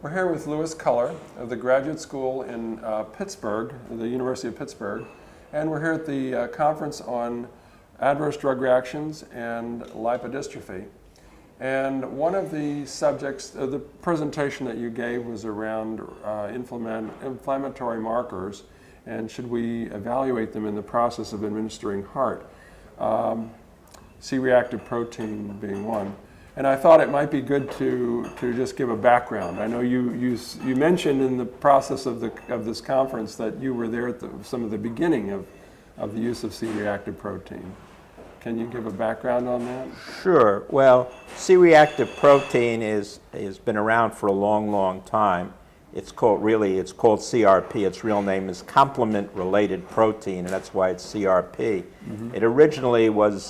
We're here with Louis Kuller of the graduate school in Pittsburgh, the University of Pittsburgh, and we're here at the conference on adverse drug reactions and lipodystrophy. And one of the subjects, the presentation that you gave was around inflammatory markers, and should we evaluate them in the process of administering HART, C-reactive protein being one. And I thought it might be good to just give a background. I know you mentioned in the process of this conference that you were there at some of the beginning of the use of C-reactive protein. Can you give a background on that? Sure. Well, C-reactive protein has been around for a long, long time. It's called CRP. Its real name is complement-related protein, and that's why it's CRP. Mm-hmm. It originally was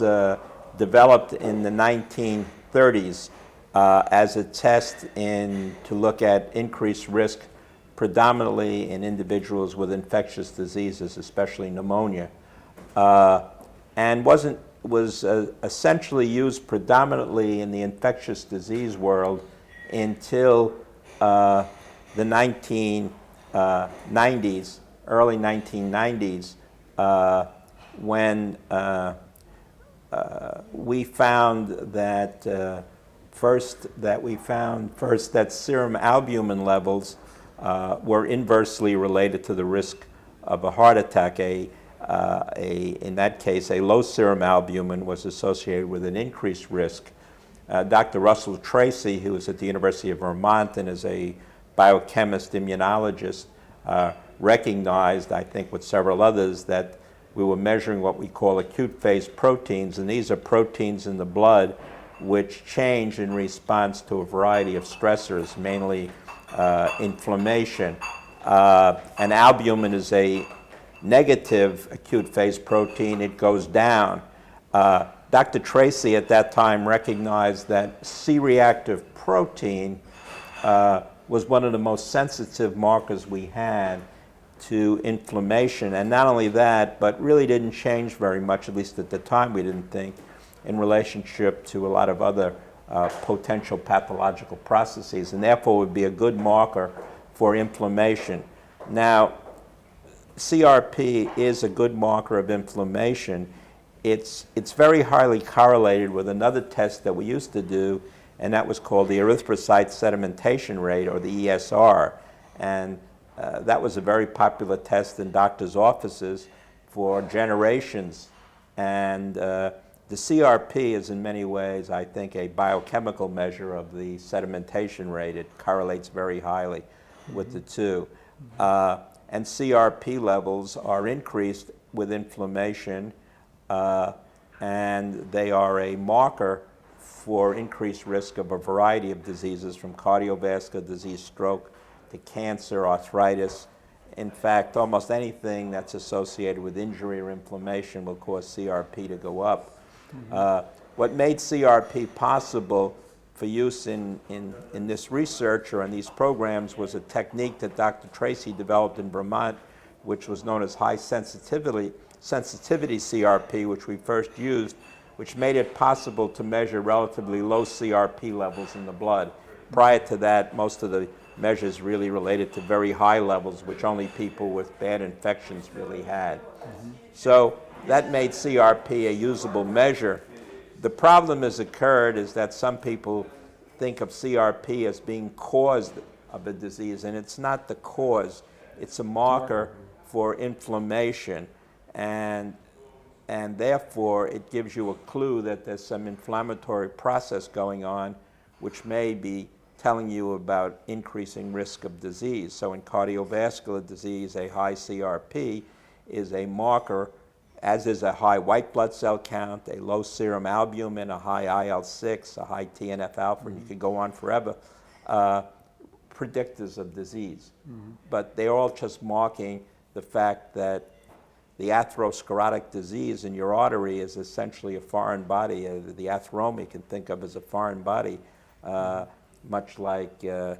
developed in the 1930s as a test to look at increased risk, predominantly in individuals with infectious diseases, especially pneumonia, and was essentially used predominantly in the infectious disease world until the 1990s, early 1990s, when we found that first that serum albumin levels were inversely related to the risk of a heart attack. In that case, a low serum albumin was associated with an increased risk. Dr. Russell Tracy, who is at the University of Vermont and is a biochemist, immunologist, recognized, I think with several others, that we were measuring what we call acute phase proteins, and these are proteins in the blood which change in response to a variety of stressors, mainly inflammation. And albumin is a negative acute phase protein. It goes down. Dr. Tracy at that time recognized that C-reactive protein was one of the most sensitive markers we had to inflammation, and not only that, but really didn't change very much, at least at the time we didn't think, in relationship to a lot of other potential pathological processes, and therefore would be a good marker for inflammation. Now, CRP is a good marker of inflammation. It's very highly correlated with another test that we used to do, and that was called the erythrocyte sedimentation rate, or the ESR, and that was a very popular test in doctors' offices for generations. And the CRP is in many ways, I think, a biochemical measure of the sedimentation rate. It correlates very highly with the two. And CRP levels are increased with inflammation, and they are a marker for increased risk of a variety of diseases, from cardiovascular disease, stroke, to cancer, arthritis. In fact, almost anything that's associated with injury or inflammation will cause CRP to go up. Mm-hmm. What made CRP possible for use in this research or in these programs was a technique that Dr. Tracy developed in Vermont, which was known as high sensitivity CRP, which we first used, which made it possible to measure relatively low CRP levels in the blood. Prior to that, most of the measures really related to very high levels, which only people with bad infections really had. Mm-hmm. So that made CRP a usable measure. The problem has occurred is that some people think of CRP as being cause of a disease, and it's not the cause. It's a marker for inflammation, and therefore it gives you a clue that there's some inflammatory process going on which may be telling you about increasing risk of disease. So in cardiovascular disease, a high CRP is a marker, as is a high white blood cell count, a low serum albumin, a high IL-6, a high TNF-alpha, and you could go on forever, predictors of disease. Mm-hmm. But they're all just marking the fact that the atherosclerotic disease in your artery is essentially a foreign body. The atheroma you can think of as a foreign body, much like a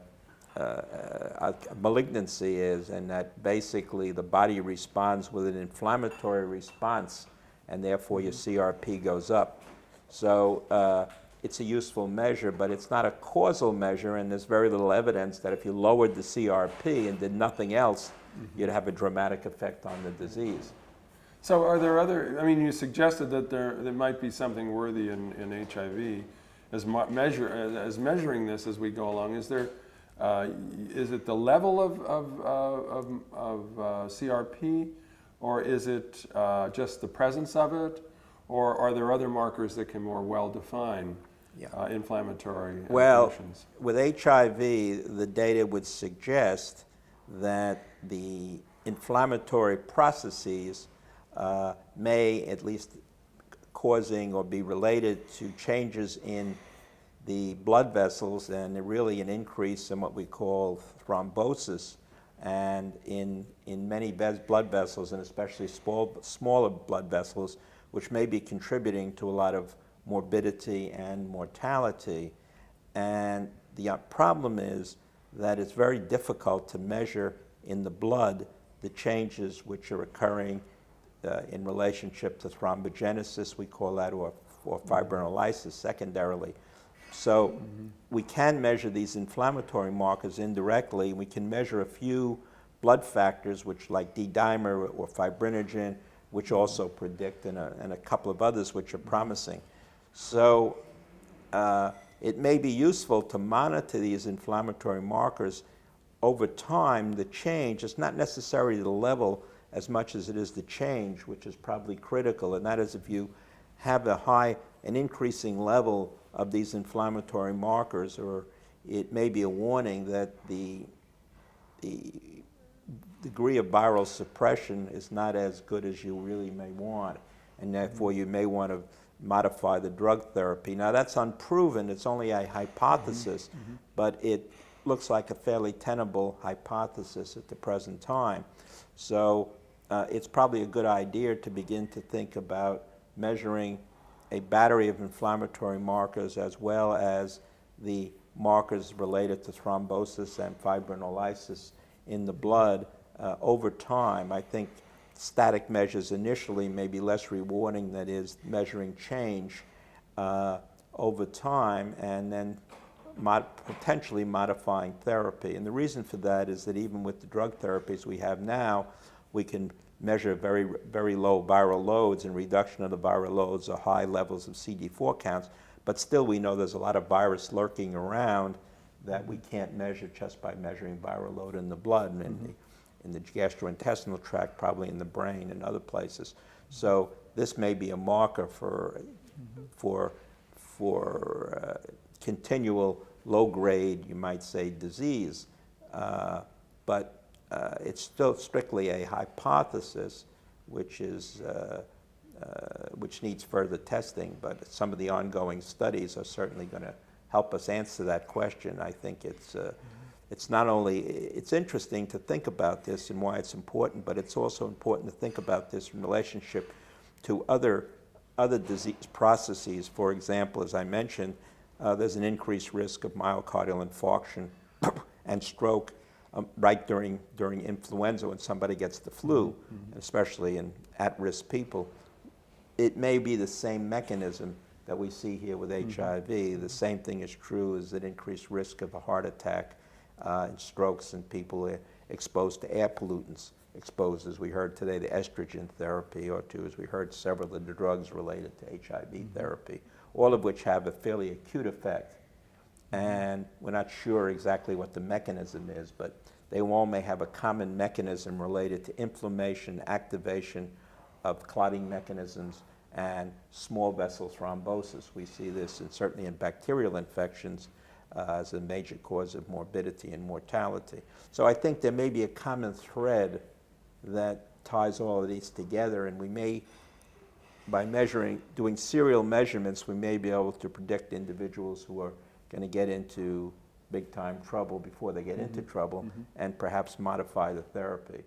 malignancy is, and that basically the body responds with an inflammatory response, and therefore your CRP goes up. So it's a useful measure, but it's not a causal measure, and there's very little evidence that if you lowered the CRP and did nothing else, you'd have a dramatic effect on the disease. So are there other, I mean, you suggested that there might be something worthy in HIV as measuring this as we go along. Is it the level of CRP, or is it just the presence of it, or are there other markers that can more well define inflammatory conditions? With HIV, the data would suggest that the inflammatory processes may, at least causing or be related to changes in the blood vessels, and really an increase in what we call thrombosis, and in many blood vessels, and especially smaller blood vessels, which may be contributing to a lot of morbidity and mortality. And the problem is that it's very difficult to measure in the blood the changes which are occurring in relationship to thrombogenesis, we call that, or fibrinolysis secondarily. So we can measure these inflammatory markers indirectly. We can measure a few blood factors, which like D-dimer or fibrinogen, which also predict, and a couple of others which are promising. So it may be useful to monitor these inflammatory markers over time. The change is not necessarily the level as much as it is the change, which is probably critical, and that is if you have an increasing level of these inflammatory markers, or it may be a warning that the degree of viral suppression is not as good as you really may want, and therefore you may want to modify the drug therapy. Now that's unproven, it's only a hypothesis, but it looks like a fairly tenable hypothesis at the present time. So it's probably a good idea to begin to think about measuring a battery of inflammatory markers as well as the markers related to thrombosis and fibrinolysis in the blood over time. I think static measures initially may be less rewarding, that is, measuring change over time, and then potentially modifying therapy. And the reason for that is that even with the drug therapies we have now, we can measure very, very low viral loads, and reduction of the viral loads are high levels of CD4 counts, but still we know there's a lot of virus lurking around that we can't measure just by measuring viral load in the blood, and in the gastrointestinal tract, probably in the brain and other places. So this may be a marker for continual low-grade, you might say, disease, but it's still strictly a hypothesis, which needs further testing. But some of the ongoing studies are certainly going to help us answer that question. I think it's not only it's interesting to think about this and why it's important, but it's also important to think about this in relationship to other disease processes. For example, as I mentioned, there's an increased risk of myocardial infarction and stroke right during influenza when somebody gets the flu, especially in at-risk people. It may be the same mechanism that we see here with HIV. The same thing is true as an increased risk of a heart attack and strokes in people exposed to air pollutants, exposed, as we heard today, to estrogen therapy, or to, as we heard, several of the drugs related to HIV therapy, all of which have a fairly acute effect. And we're not sure exactly what the mechanism is, but they all may have a common mechanism related to inflammation, activation of clotting mechanisms, and small vessel thrombosis. We see this certainly in bacterial infections as a major cause of morbidity and mortality. So I think there may be a common thread that ties all of these together, and we may, by doing serial measurements, we may be able to predict individuals who are going to get into big-time trouble before they get into trouble, and perhaps modify the therapy.